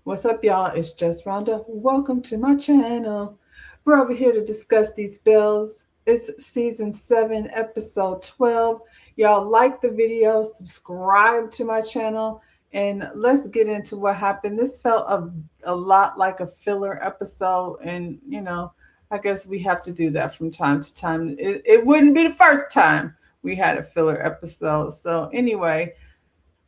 What's up, y'all? It's just Rhonda. Welcome to my channel. We're over here to discuss these bills. It's season 7, episode 12. Y'all like the video, subscribe to my channel, and let's get into what happened. This felt a lot like a filler episode, and I guess we have to do that from time to time. It wouldn't be the first time we had a filler episode. So, anyway,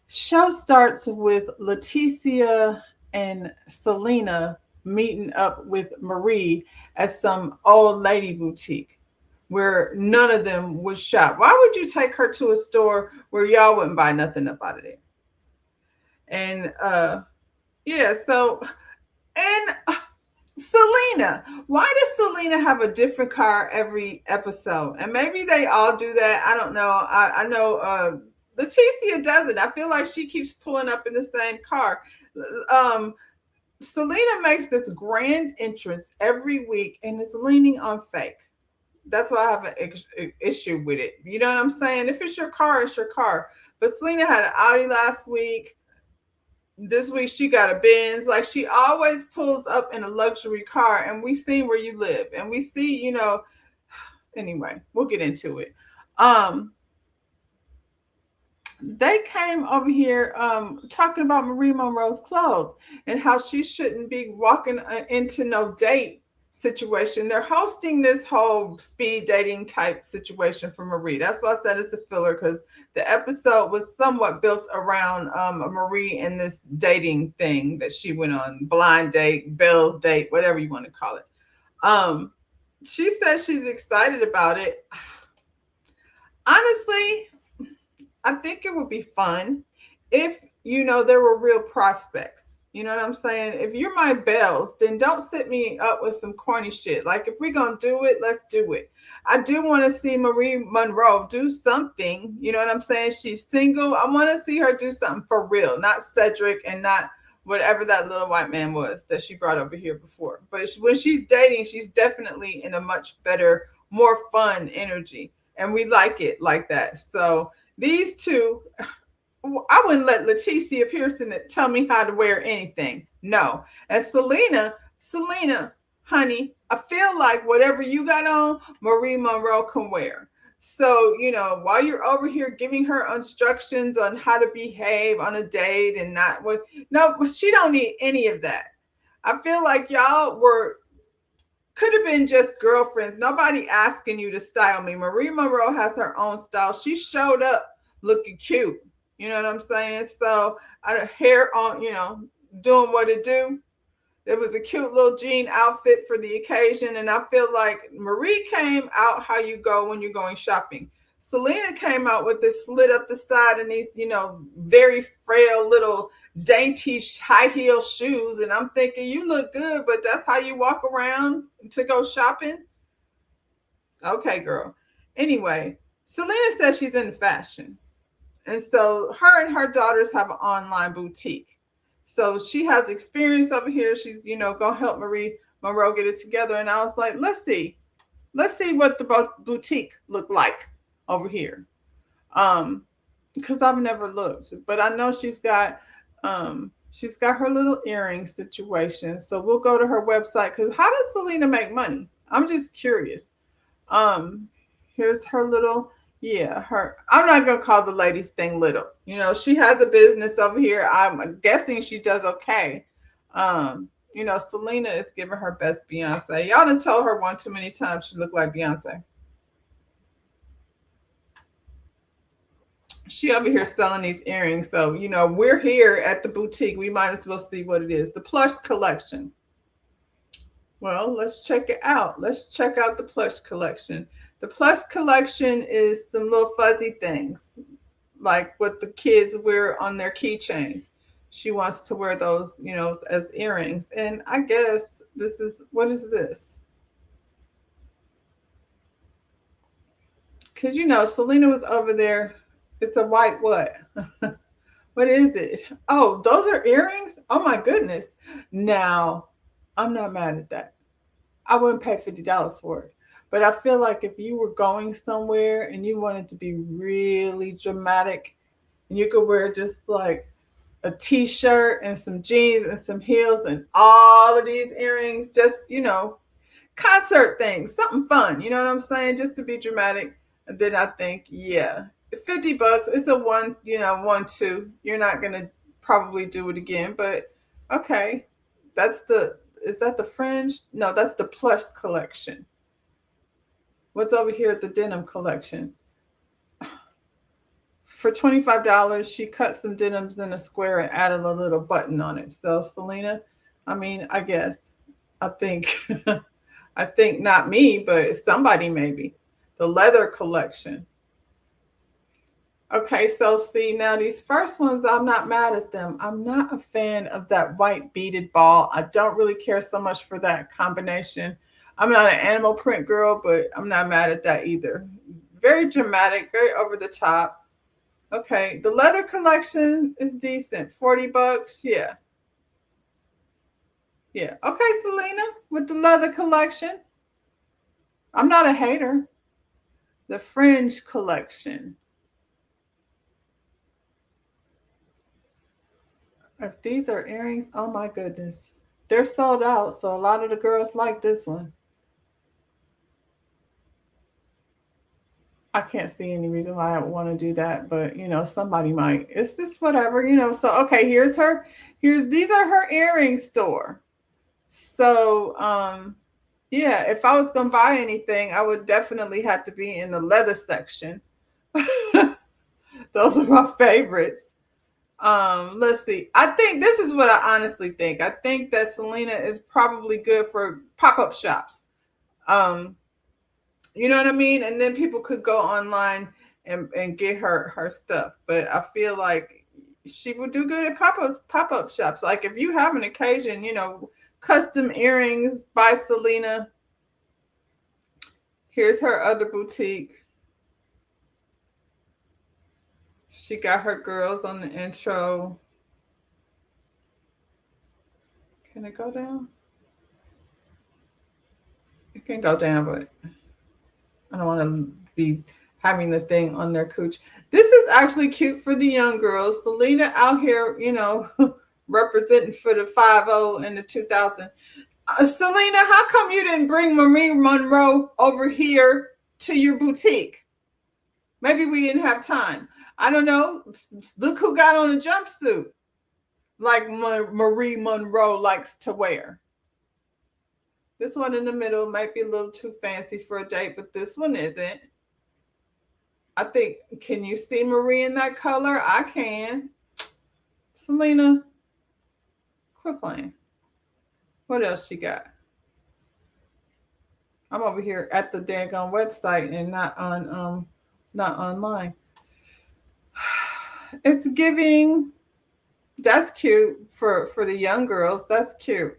show starts with Leticia and Selena meeting up with Marie at some old lady boutique where none of them would shop. Why would you take her to a store where y'all wouldn't buy nothing up out of there? And yeah, so and Selena, why does Selena have a different car every episode? And maybe they all do that. I don't know. I know Leticia doesn't. I feel like she keeps pulling up in the same car. Um, Selena makes this grand entrance every week and is leaning on fake. That's why I have an issue with it. You know what I'm saying? If it's your car, it's your car. But Selena had an Audi last week. This week she got a Benz. Like, she always pulls up in a luxury car, and we see where you live, and we see, anyway, we'll get into it. Um, they came over here talking about Marie Monroe's clothes and how she shouldn't be walking into no date situation. They're hosting this whole speed dating type situation for Marie. That's why I said it's a filler, because the episode was somewhat built around Marie and this dating thing that she went on, blind date, Belle's date, whatever you want to call it. Um, she says she's excited about it. Honestly, I think it would be fun if there were real prospects. You know what I'm saying? If you're my bells, then don't sit me up with some corny shit. Like, if we're gonna do it, let's do it. I do want to see Marie Monroe do something. You know what I'm saying? She's single. I want to see her do something for real, not Cedric and not whatever that little white man was that she brought over here before. But when she's dating, she's definitely in a much better, more fun energy, and we like it like that. So these two, I wouldn't let Leticia Pearson tell me how to wear anything. No. And Selena, honey, I feel like whatever you got on, Marie Monroe can wear. So, while you're over here giving her instructions on how to behave on a date and not what, no, she don't need any of that. I feel like y'all could have been just girlfriends. Nobody asking you to style me. Marie Monroe has her own style. She showed up looking cute. You know what I'm saying? So hair on, doing what it do. It was a cute little jean outfit for the occasion, and I feel like Marie came out how you go when you're going shopping. Selena came out with this slit up the side and these, very frail little dainty high heel shoes, and I'm thinking, you look good, but that's how you walk around to go shopping? Okay, girl. Anyway, Selena says she's in fashion. And so her and her daughters have an online boutique. So she has experience over here. She's, gonna help Marie Monroe get it together. And I was like, let's see what the boutique look like over here. Because I've never looked, but I know she's got her little earring situation. So we'll go to her website, because how does Selena make money? I'm just curious. Um, Here's her little, yeah, her. I'm not gonna call the lady's thing little. She has a business over here. I'm guessing she does okay. Selena is giving her best Beyonce. Y'all done told her one too many times she looked like Beyonce. She over here selling these earrings. So, we're here at the boutique. We might as well see what it is. The plush collection. Well, let's check it out. Let's check out the plush collection. The plush collection is some little fuzzy things, like what the kids wear on their keychains. She wants to wear those, as earrings. And I guess what is this? Because, Selena was over there. It's a white what? What is it? Oh, those are earrings? Oh, my goodness. Now, I'm not mad at that. I wouldn't pay $50 for it. But I feel like if you were going somewhere and you wanted to be really dramatic, and you could wear just like a t-shirt and some jeans and some heels and all of these earrings, just, concert things, something fun, you know what I'm saying? Just to be dramatic. And then I think, yeah, $50, it's a one, 1, 2. You're not gonna probably do it again, but okay. Is that the fringe? No, that's the plush collection. What's over here at the denim collection? For $25, she cut some denims in a square and added a little button on it. So Selena, I mean, I guess, I think, I think not me, but somebody maybe. The leather collection. Okay, so see now these first ones, I'm not mad at them. I'm not a fan of that white beaded ball. I don't really care so much for that combination. I'm not an animal print girl, but I'm not mad at that either. Very dramatic, very over the top. Okay, the leather collection is decent. $40. Yeah. Yeah. Okay, Selena, with the leather collection. I'm not a hater. The fringe collection. If these are earrings, oh my goodness. They're sold out, so a lot of the girls like this one. I can't see any reason why I would want to do that, but somebody might. It's just whatever. So okay, here's these are her earring store. So yeah, if I was gonna buy anything, I would definitely have to be in the leather section. Those are my favorites. Let's see. I think this is what I honestly think. I think that Selena is probably good for pop-up shops. Um, you know what I mean? And then people could go online and get her stuff. But I feel like she would do good at pop-up shops. Like if you have an occasion, custom earrings by Selena. Here's her other boutique. She got her girls on the intro. Can it go down? It can go down, but I don't want to be having the thing on their cooch. This is actually cute for the young girls. Selena out here, representing for the 50 and the 2000. Selena, how come you didn't bring Marie Monroe over here to your boutique? Maybe we didn't have time. I don't know. Look who got on a jumpsuit like Marie Monroe likes to wear. This one in the middle might be a little too fancy for a date, but this one isn't. I think, can you see Marie in that color? I can. Selena, quit playing. What else she got? I'm over here at the daggone website and not online. It's giving. That's cute for the young girls. That's cute.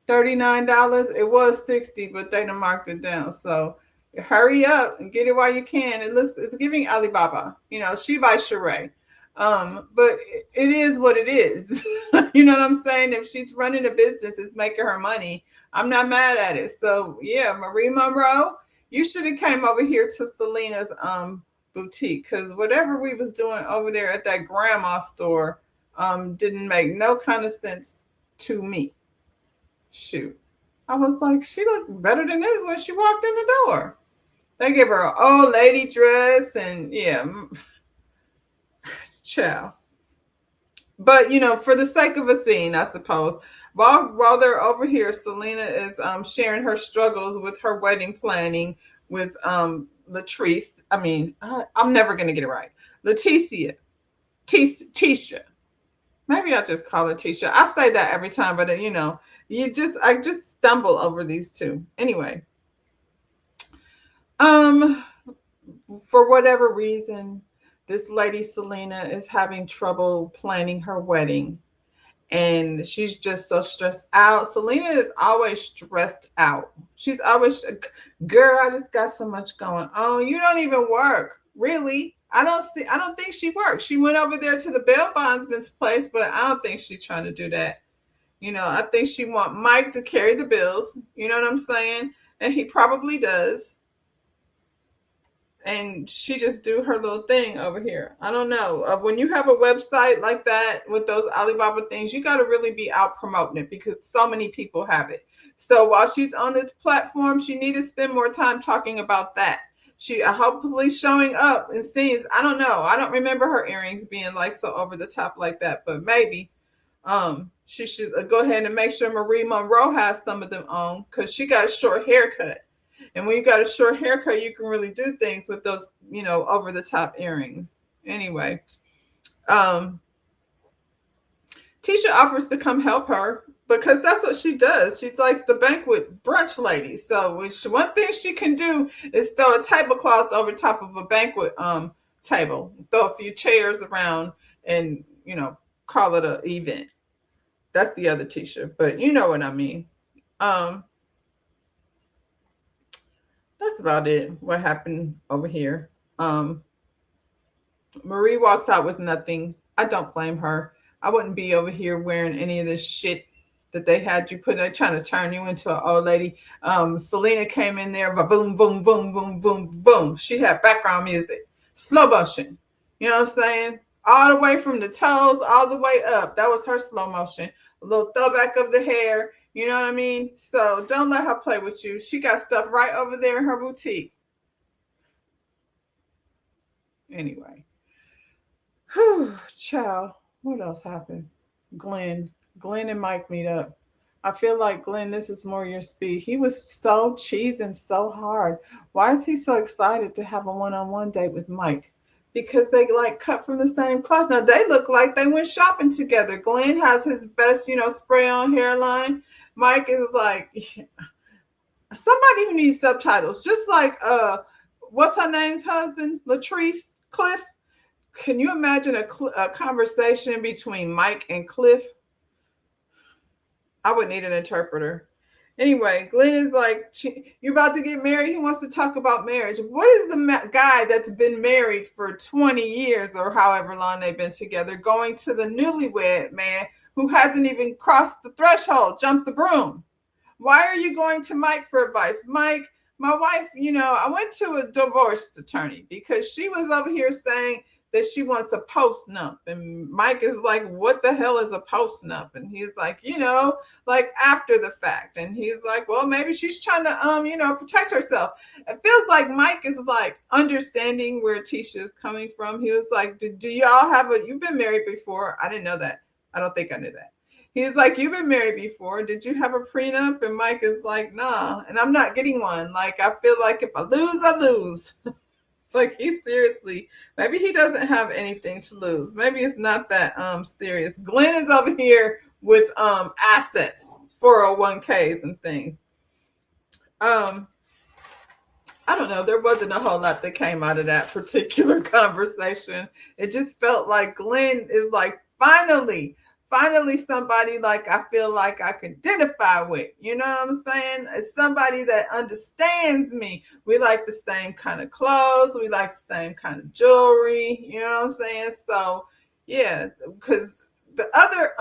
$39. It was $60, but they done marked it down. So hurry up and get it while you can. It's giving Alibaba. She by Sheree. But it is what it is. You know what I'm saying? If she's running a business, it's making her money. I'm not mad at it. So yeah, Marie Monroe, you should have came over here to Selena's boutique, because whatever we was doing over there at that grandma store didn't make no kind of sense to me. Shoot. I was like, she looked better than this when she walked in the door. They gave her an old lady dress and yeah, child. But for the sake of a scene, I suppose, while they're over here, Selena is sharing her struggles with her wedding planning with Latrice. I mean, I'm never gonna get it right. Leticia, Tisha. Maybe I'll just call her Tisha. I say that every time, but I just stumble over these two. Anyway, for whatever reason, this lady Selena is having trouble planning her wedding, and she's just so stressed out. Selena is always stressed out. She's always, girl, I just got so much going on. You don't even work, really. I don't think she works. She went over there to the bail bondsman's place, but I don't think she's trying to do that. I think she want Mike to carry the bills. You know what I'm saying? And he probably does. and she just do her little thing over here. I don't know. When you have a website like that with those Alibaba things, you got to really be out promoting it because so many people have it. So while she's on this platform, she need to spend more time talking about that. She hopefully showing up and scenes. I don't know. I don't remember her earrings being like so over the top like that, but maybe she should go ahead and make sure Marie Monroe has some of them on because she got a short haircut. And when you got a short haircut, you can really do things with those, over the top earrings. Anyway, um, Tisha offers to come help her because that's what she does. She's like the banquet brunch lady. So one thing she can do is throw a tablecloth over top of a banquet table, throw a few chairs around, and call it an event. That's the other Tisha, but you know what I mean. Um, that's about it. What happened over here? Um, Marie walks out with nothing. I don't blame her. I wouldn't be over here wearing any of this shit that they had you put. They're trying to turn you into an old lady. Selena came in there, boom, boom, boom, boom, boom, boom. She had background music, slow motion. You know what I'm saying? All the way from the toes, all the way up. That was her slow motion. A little throwback of the hair. You know what I mean? So don't let her play with you. She got stuff right over there in her boutique. Anyway. Whew, child. What else happened? Glenn. Glenn and Mike meet up. I feel like Glenn, this is more your speed. He was so cheesing so hard. Why is he so excited to have a one-on-one date with Mike? Because they like cut from the same cloth. Now they look like they went shopping together. Glenn has his best, spray on hairline. Mike is like somebody who needs subtitles. Just like what's her name's husband? Latrice Cliff. Can you imagine a conversation between Mike and Cliff? I would need an interpreter. Anyway, Glenn is like, you about to get married? He wants to talk about marriage. What is the guy that's been married for 20 years or however long they've been together going to the newlywed man who hasn't even crossed the threshold, jumped the broom? Why are you going to Mike for advice? Mike, my wife, I went to a divorce attorney because she was over here saying that she wants a post nup. And Mike is like, what the hell is a post nup? And he's like, like after the fact. And he's like, well, maybe she's trying to, protect herself. It feels like Mike is like understanding where Tisha is coming from. He was like, do y'all you've been married before? I didn't know that. I don't think I knew that. He's like, you've been married before. Did you have a prenup? And Mike is like, nah, and I'm not getting one. Like, I feel like if I lose, I lose. It's like maybe he doesn't have anything to lose. Maybe it's not that serious. Glenn is over here with assets, 401ks and things. I don't know. There wasn't a whole lot that came out of that particular conversation. It just felt like Glenn is like, finally somebody like I feel like I can identify with. You know what I'm saying? It's somebody that understands me. We like the same kind of clothes. We like the same kind of jewelry. You know what I'm saying? So yeah, because the other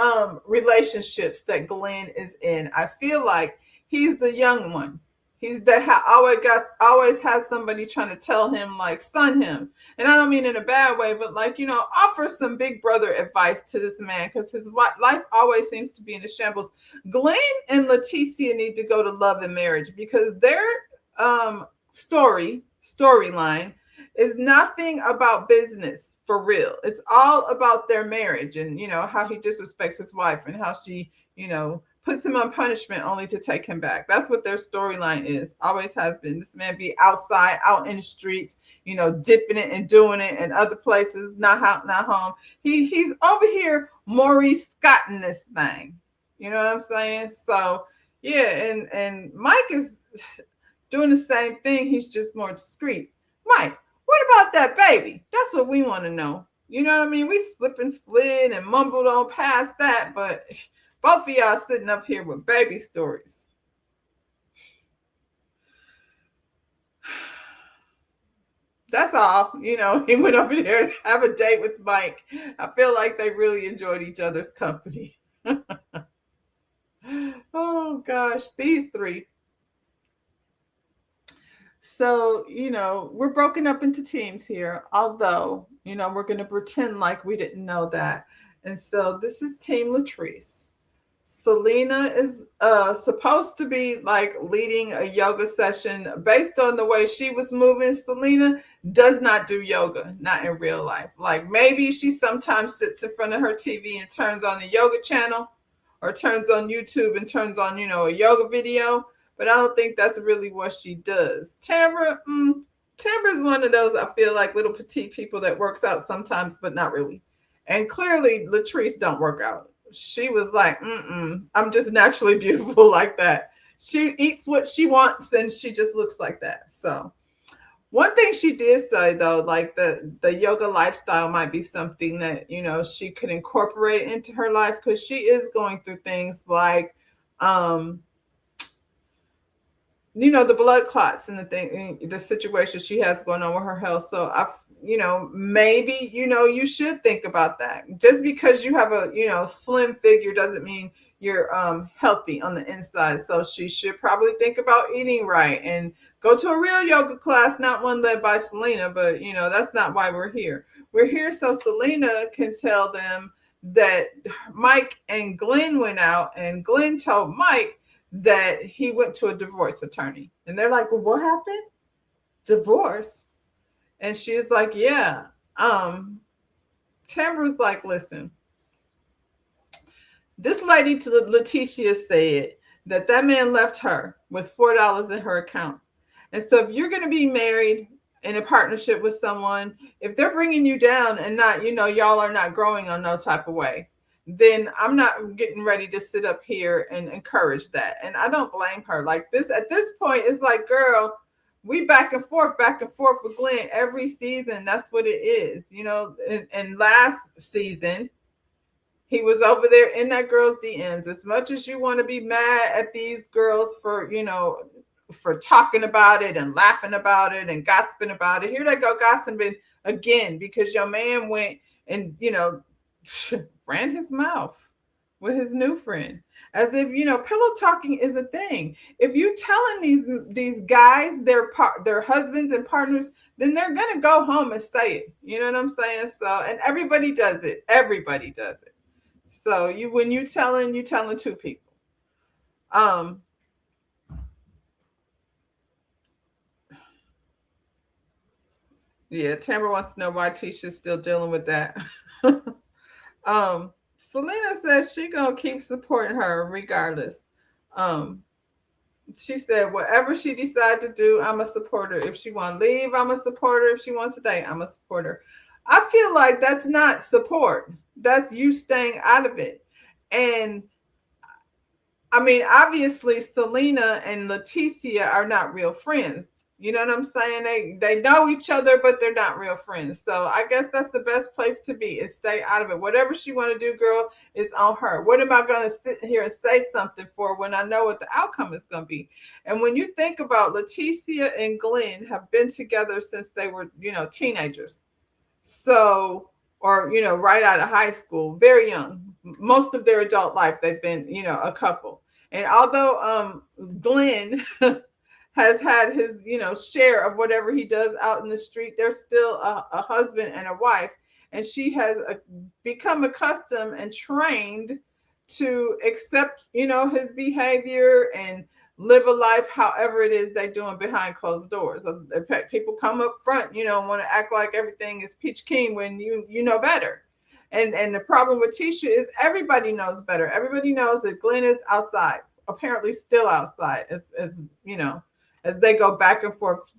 relationships that Glenn is in, I feel like he's the young one. He's that always has somebody trying to tell him, like, son him. And I don't mean in a bad way, but like, offer some big brother advice to this man because his life always seems to be in a shambles. Glenn and Leticia need to go to Love and Marriage because their storyline is nothing about business for real. It's all about their marriage and, how he disrespects his wife and how she, puts him on punishment only to take him back. That's what their storyline is. Always has been. This man be outside, out in the streets, dipping it and doing it in other places, not out, not home. He's over here Maurice Scott-ing this thing. You know what I'm saying? So yeah, and Mike is doing the same thing. He's just more discreet. Mike, what about that baby? That's what we want to know. You know what I mean? We slip and slid and mumbled on past that, but both of y'all sitting up here with baby stories. That's all. He went over there to have a date with Mike. I feel like they really enjoyed each other's company. Oh, gosh. These three. So, we're broken up into teams here, although, we're going to pretend like we didn't know that. And so this is Team Latrice. Selena is supposed to be like leading a yoga session based on the way she was moving. Selena does not do yoga, not in real life. Like maybe she sometimes sits in front of her TV and turns on the yoga channel or turns on YouTube and turns on, a yoga video. But I don't think that's really what she does. Tamara's one of those I feel like little petite people that works out sometimes, but not really. And clearly, Latrice don't work out. She was like, I'm just naturally beautiful like that. She eats what she wants and she just looks like that. So one thing she did say though, like the yoga lifestyle might be something that, she could incorporate into her life because she is going through things like um the blood clots and the situation she has going on with her health. So maybe, you should think about that. Just because you have a, slim figure doesn't mean you're healthy on the inside. So she should probably think about eating right and go to a real yoga class, not one led by Selena, but that's not why we're here. We're here so Selena can tell them that Mike and Glenn went out and Glenn told Mike that he went to a divorce attorney. And they're like, well, what happened? Divorce? And she's like, yeah. Tamara's like, listen, this lady to Letitia said that man left her with $4 in her account. And so if you're going to be married in a partnership with someone, if they're bringing you down and not, y'all are not growing on no type of way, then I'm not getting ready to sit up here and encourage that. And I don't blame her. Like this, at this point, it's like, girl, we back and forth with Glenn every season. That's what it is, and last season, he was over there in that girl's DMs. As much as you want to be mad at these girls for, for talking about it and laughing about it and gossiping about it, here they go gossiping again because your man went and, ran his mouth with his new friend. As if, pillow talking is a thing. If you telling these guys their husbands and partners, then they're gonna go home and say it. You know what I'm saying? So, and everybody does it. Everybody does it. So when you telling two people. Um, yeah, Tamara wants to know why Tisha's still dealing with that. Selena says she gonna keep supporting her regardless. Um, she said whatever she decides to do, I'm a supporter. If she want to leave, I'm a supporter. If she wants to stay, I'm a supporter. I feel like that's not support. That's you staying out of it. And I mean, obviously, Selena and Leticia are not real friends. You know what I'm saying? They know each other, but they're not real friends. So I guess that's the best place to be is stay out of it. Whatever she want to do, girl, is on her. What am I going to sit here and say something for when I know what the outcome is going to be? And when you think about Leticia and Glenn have been together since they were, teenagers. So, or, right out of high school, very young. Most of their adult life, they've been, a couple. And although Glenn has had his, share of whatever he does out in the street, they're still a husband and a wife. And she has become accustomed and trained to accept, his behavior and live a life however it is they're doing behind closed doors. People come up front, want to act like everything is peach keen when you know better. And the problem with Tisha is everybody knows better. Everybody knows that Glenn is outside, apparently still outside, as as they go back and forth.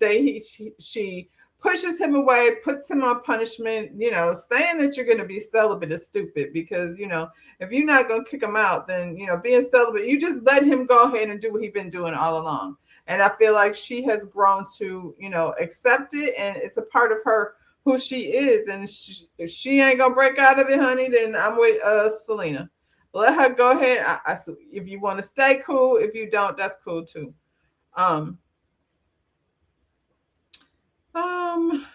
She pushes him away, puts him on punishment. Saying that you're going to be celibate is stupid because if you're not going to kick him out, then being celibate, you just let him go ahead and do what he's been doing all along. And I feel like she has grown to accept it, and it's a part of her who she is. And if she ain't gonna break out of it, honey, then I'm with Selena. Let her go ahead. If you want to stay cool, if you don't, that's cool too. Um, um,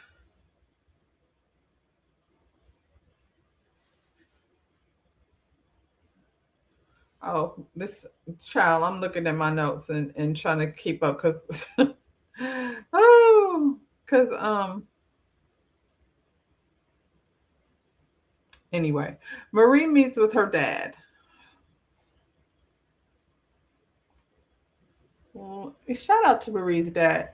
oh, this child, I'm looking at my notes and trying to keep up because Oh, because anyway, Marie meets with her dad. Well, shout out to Marie's dad.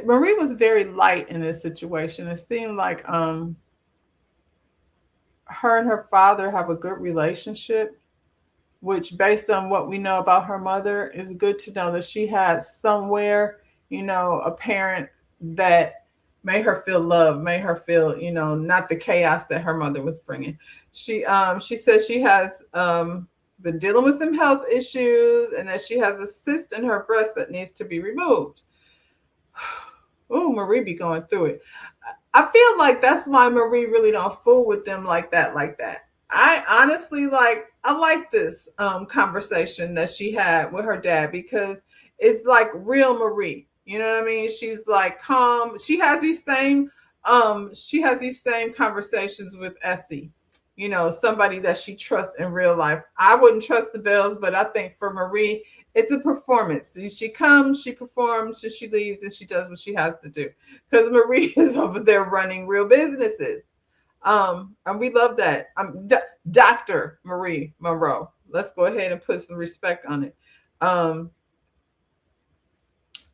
Marie was very light in this situation. It seemed like her and her father have a good relationship, which based on what we know about her mother is good to know that she had somewhere, a parent that made her feel loved, made her feel, not the chaos that her mother was bringing. She says she has been dealing with some health issues and that she has a cyst in her breast that needs to be removed. Oh, Marie be going through it. I feel like that's why Marie really don't fool with them like that, like that. I honestly I like this conversation that she had with her dad because it's like real Marie. You know what I mean? She's like calm. She has these same conversations with Essie. Somebody that she trusts in real life. I wouldn't trust the Bells, but I think for Marie, it's a performance. She comes, she performs, and she leaves, and she does what she has to do. Because Marie is over there running real businesses. And we love that. Dr. Marie Monroe. Let's go ahead and put some respect on it. Um,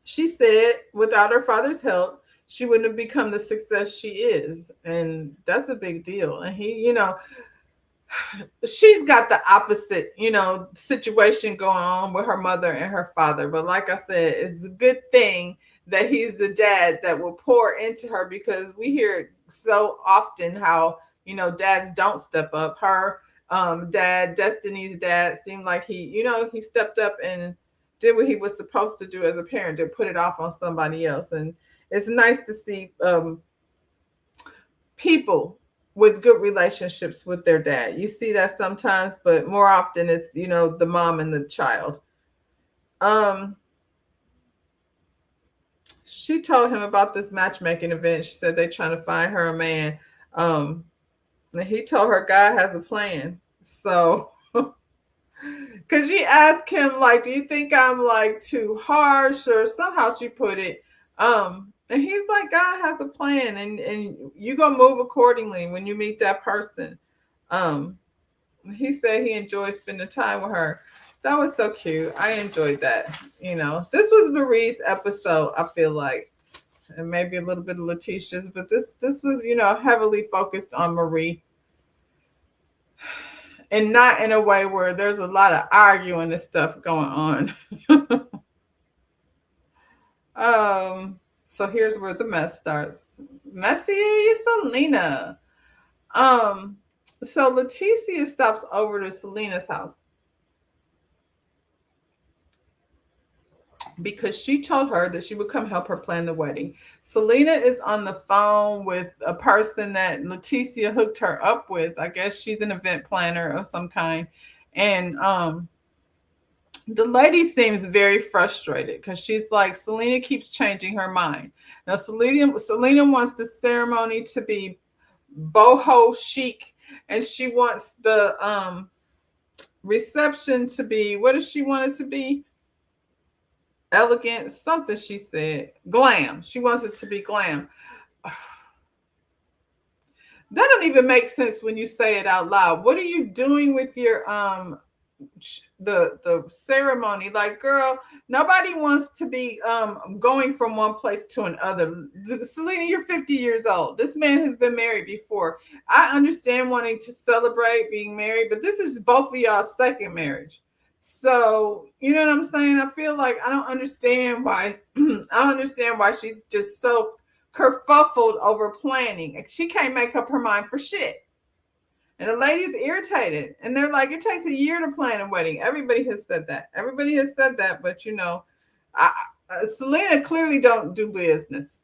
she said without her father's help, she wouldn't have become the success she is. And that's a big deal. And she's got the opposite, situation going on with her mother and her father. But like I said, it's a good thing that he's the dad that will pour into her because we hear so often how, dads don't step up. Her dad, Destiny's dad, seemed like he stepped up and did what he was supposed to do as a parent to put it off on somebody else. And it's nice to see people with good relationships with their dad. You see that sometimes, but more often it's, the mom and the child. Um, she told him about this matchmaking event. She said they're trying to find her a man. Um, and he told her God has a plan. So, because she asked him, like, do you think I'm like too harsh or somehow she put it. And he's like, God has a plan and you gonna move accordingly when you meet that person. Um, he said he enjoyed spending time with her. That was so cute. I enjoyed that. This was Marie's episode, I feel like. And maybe a little bit of Letitia's, but this was, heavily focused on Marie. And not in a way where there's a lot of arguing and stuff going on. So here's where the mess starts. Messy Selena. Um, so Leticia stops over to Selena's house because she told her that she would come help her plan the wedding. Selena is on the phone with a person that Leticia hooked her up with. I guess she's an event planner of some kind. And the lady seems very frustrated because she's like, Selena keeps changing her mind. Now, Selena wants the ceremony to be boho chic, and she wants the reception to be, what does she want it to be? Elegant, something she said. Glam. She wants it to be glam. That don't even make sense when you say it out loud. What are you doing with your the ceremony? Like, girl, nobody wants to be going from one place to another. Selena, you're 50 years old. This man has been married before. I understand wanting to celebrate being married, but this is both of y'all's second marriage. So, you know what I'm saying? I feel like I don't understand why I don't understand why she's just so kerfuffled over planning. She can't make up her mind for shit. And the lady's irritated. And they're like, it takes a year to plan a wedding. Everybody has said that. Everybody has said that. But, Selena clearly don't do business.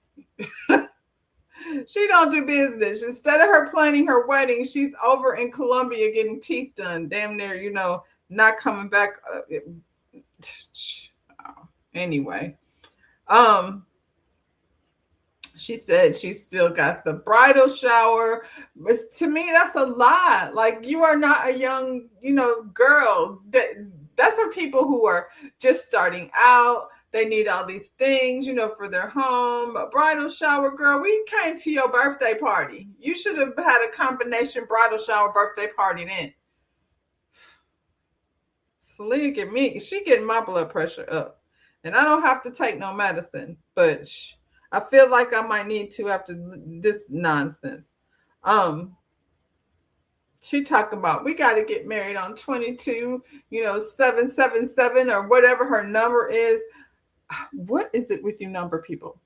She don't do business. Instead of her planning her wedding, she's over in Colombia getting teeth done. Damn near, not coming back. Anyway. She said she still got the bridal shower. But to me, that's a lot. Like, you are not a young, girl. That's for people who are just starting out. They need all these things, for their home. A bridal shower, girl, we came to your birthday party. You should have had a combination bridal shower birthday party then. Selena she getting my blood pressure up. And I don't have to take no medicine, but I feel like I might need to after this nonsense. She talking about we got to get married on 22, 777 or whatever her number is. What is it with you number people?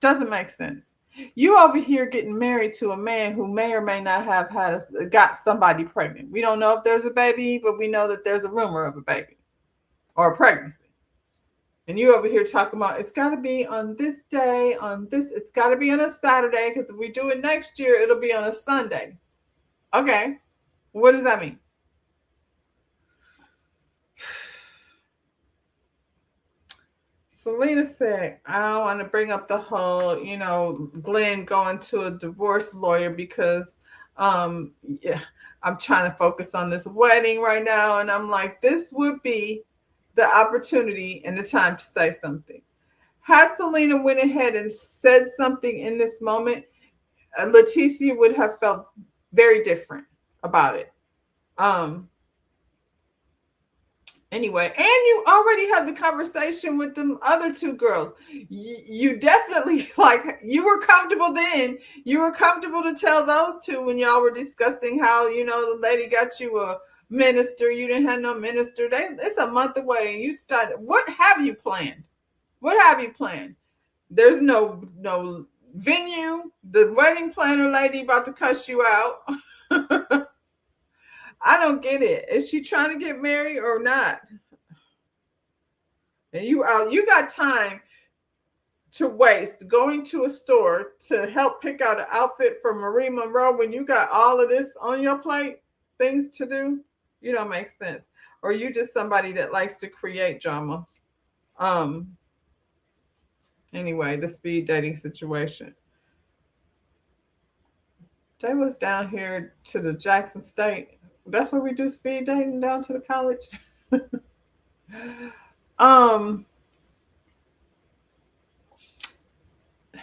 Doesn't make sense. You over here getting married to a man who may or may not have got somebody pregnant. We don't know if there's a baby, but we know that there's a rumor of a baby or a pregnancy. And you over here talking about it's got to be on this day, it's got to be on a Saturday, because if we do it next year, it'll be on a Sunday. Okay. What does that mean? Selena said, I don't want to bring up the whole, Glenn going to a divorce lawyer because yeah, I'm trying to focus on this wedding right now. And I'm like, this would be the opportunity and the time to say something. Had Selena went ahead and said something in this moment, Leticia would have felt very different about it. Anyway, and you already had the conversation with them other two girls. You definitely, you were comfortable then. You were comfortable to tell those two when y'all were discussing how, the lady got you a minister. You didn't have no minister. It's a month away. And you started. What have you planned? What have you planned? There's no venue. The wedding planner lady about to cuss you out. I don't get it. Is she trying to get married or not? And you got time to waste going to a store to help pick out an outfit for Marie Monroe when you got all of this on your plate, things to do? You don't make sense. Or you just somebody that likes to create drama. Anyway, the speed dating situation. They was down here to the Jackson State. That's where we do speed dating, down to the college.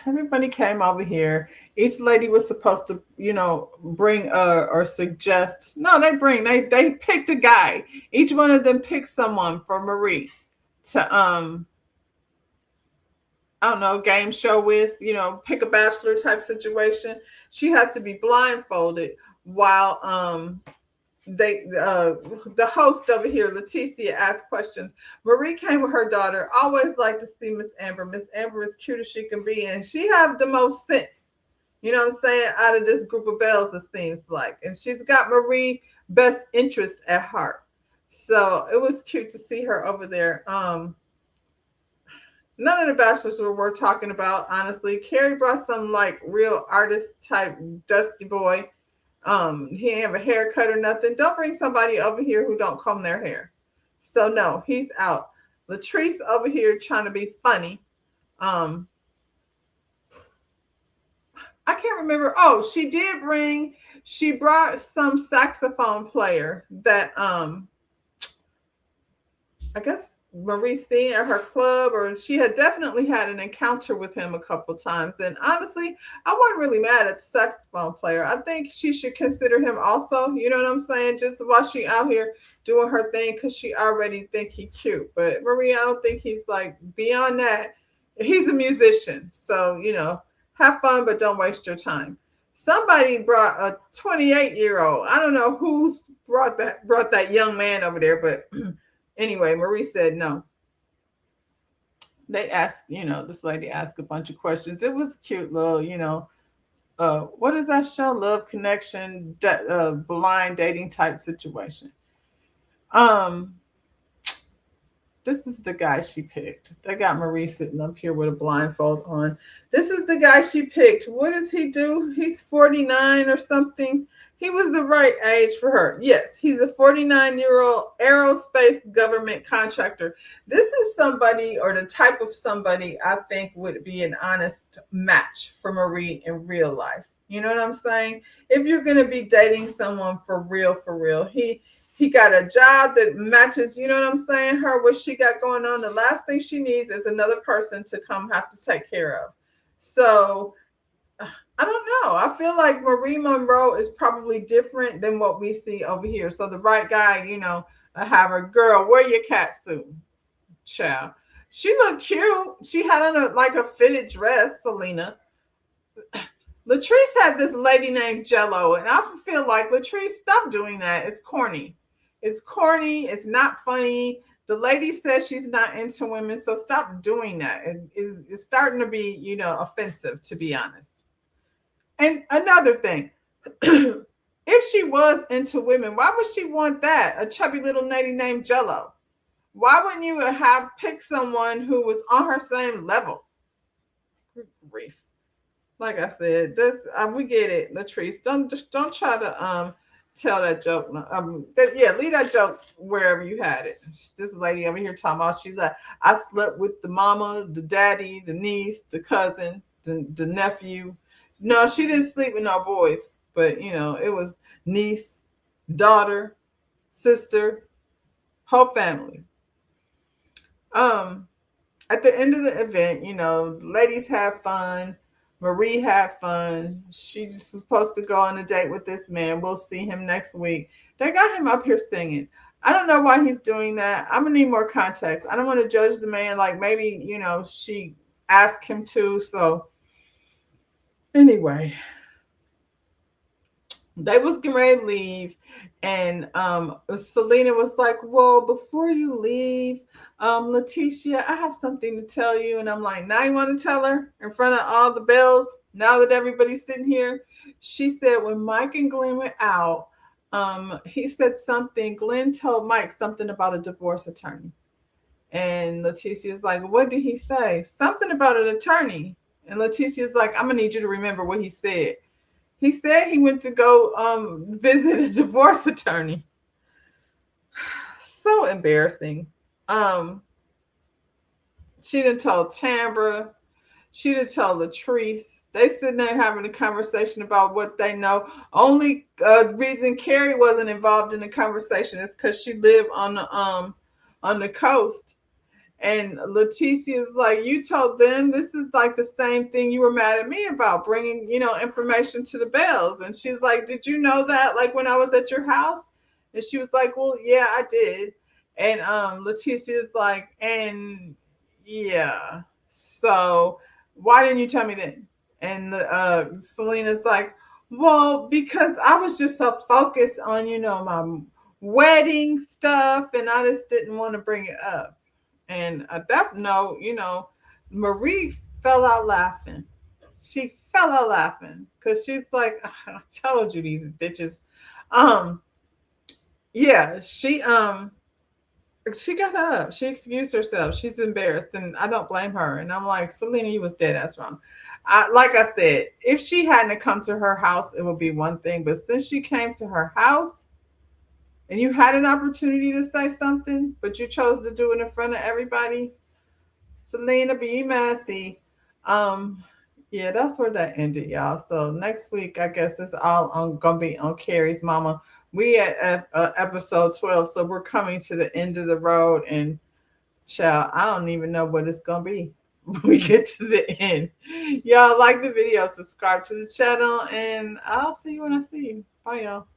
Everybody came over here. Each lady was supposed to, bring or suggest. No, they picked a guy. Each one of them picked someone for Marie to I don't know, game show with, pick a bachelor type situation. She has to be blindfolded while the host over here, Leticia, asked questions. Marie came with her daughter. Always like to see Miss Amber. Miss Amber is cute as she can be, and she have the most sense, what I'm saying, out of this group of bells, it seems like. And she's got Marie's best interest at heart. So it was cute to see her over there. None of the bachelors were worth talking about, honestly. Carrie brought some real artist type dusty boy. He didn't have a haircut or nothing. Don't bring somebody over here who don't comb their hair. So no, he's out. Latrice over here trying to be funny. I can't remember. Oh, she brought some saxophone player that I guess Marie seen at her club, or she had definitely had an encounter with him a couple times. And honestly, I wasn't really mad at the saxophone player. I think she should consider him also, you know what I'm saying? Just while she out here doing her thing, because she already think he cute. But Marie, I don't think he's beyond that. He's a musician. So, have fun, but don't waste your time. Somebody brought a 28-year-old. I don't know who's brought that young man over there, but anyway, Marie said no. They asked, this lady asked a bunch of questions. It was cute little, what is that show? Love Connection, blind dating type situation. This is the guy she picked. They got Marie sitting up here with a blindfold on. This is the guy she picked. What does he do? He's 49 or something. He was the right age for her. Yes, he's a 49-year-old aerospace government contractor. This is somebody, or the type of somebody I think would be an honest match for Marie in real life. You know what I'm saying? If you're going to be dating someone for real, He got a job that matches, you know what I'm saying, her, what she got going on. The last thing she needs is another person to come have to take care of. So I don't know. I feel like Marie Monroe is probably different than what we see over here. So the right guy, have a girl, wear your cat suit, child. She looked cute. She had on a fitted dress, Selena. Latrice had this lady named Jello, and I feel like Latrice, stop doing that. It's corny. It's corny. It's not funny. The lady says she's not into women, so stop doing that. It's starting to be, offensive, to be honest. And another thing, if she was into women, why would she want that? A chubby little lady named Jello. Why wouldn't you have picked someone who was on her same level? Good grief. Like I said, this we get it, Latrice. Don't try to tell that joke. Leave that joke wherever you had it. This lady over here talking about she's like, I slept with the mama, the daddy, the niece, the cousin, the nephew. No, she didn't sleep with no boys, but it was niece, daughter, sister, whole family. At the end of the event, ladies have fun. Marie had fun. She's supposed to go on a date with this man. We'll see him next week. They got him up here singing. I don't know why he's doing that. I'm gonna need more context. I don't want to judge the man. Like maybe, she asked him to. So anyway, they was getting ready to leave, and Selena was like, well, before you leave, Leticia, I have something to tell you. And I'm like, now you want to tell her in front of all the bells, now that everybody's sitting here? She said when Mike and Glenn went out, he said something, Glenn told Mike something about a divorce attorney. And Leticia's like, what did he say? Something about an attorney. And Leticia's like, I'm gonna need you to remember what he said. He said he went to go visit a divorce attorney. So embarrassing. She done told Tambra. She done told Latrice. They sitting there having a conversation about what they know. Only reason Carrie wasn't involved in the conversation is because she lived on the coast. And Leticia's like, you told them this is like the same thing you were mad at me about, bringing, information to the bells. And she's like, did you know that, like, when I was at your house? And she was like, well, yeah, I did. And Leticia's like, and yeah, so why didn't you tell me then? And Selena's like, well, because I was just so focused on, my wedding stuff, and I just didn't want to bring it up. And at that note, Marie fell out laughing. She fell out laughing because she's like, I told you these bitches. Yeah, she got up. She excused herself. She's embarrassed, and I don't blame her. And I'm like, Selena, you was dead ass wrong. Like I said, if she hadn't come to her house, it would be one thing. But since she came to her house, and you had an opportunity to say something, but you chose to do it in front of everybody, Selena, be messy. Yeah, that's where that ended, y'all. So next week, I guess it's all gonna be on Carrie's mama. We at episode 12, so we're coming to the end of the road, and child, I don't even know what it's gonna be when we get to the end. Y'all like the video, subscribe to the channel, and I'll see you when I see you. Bye, y'all.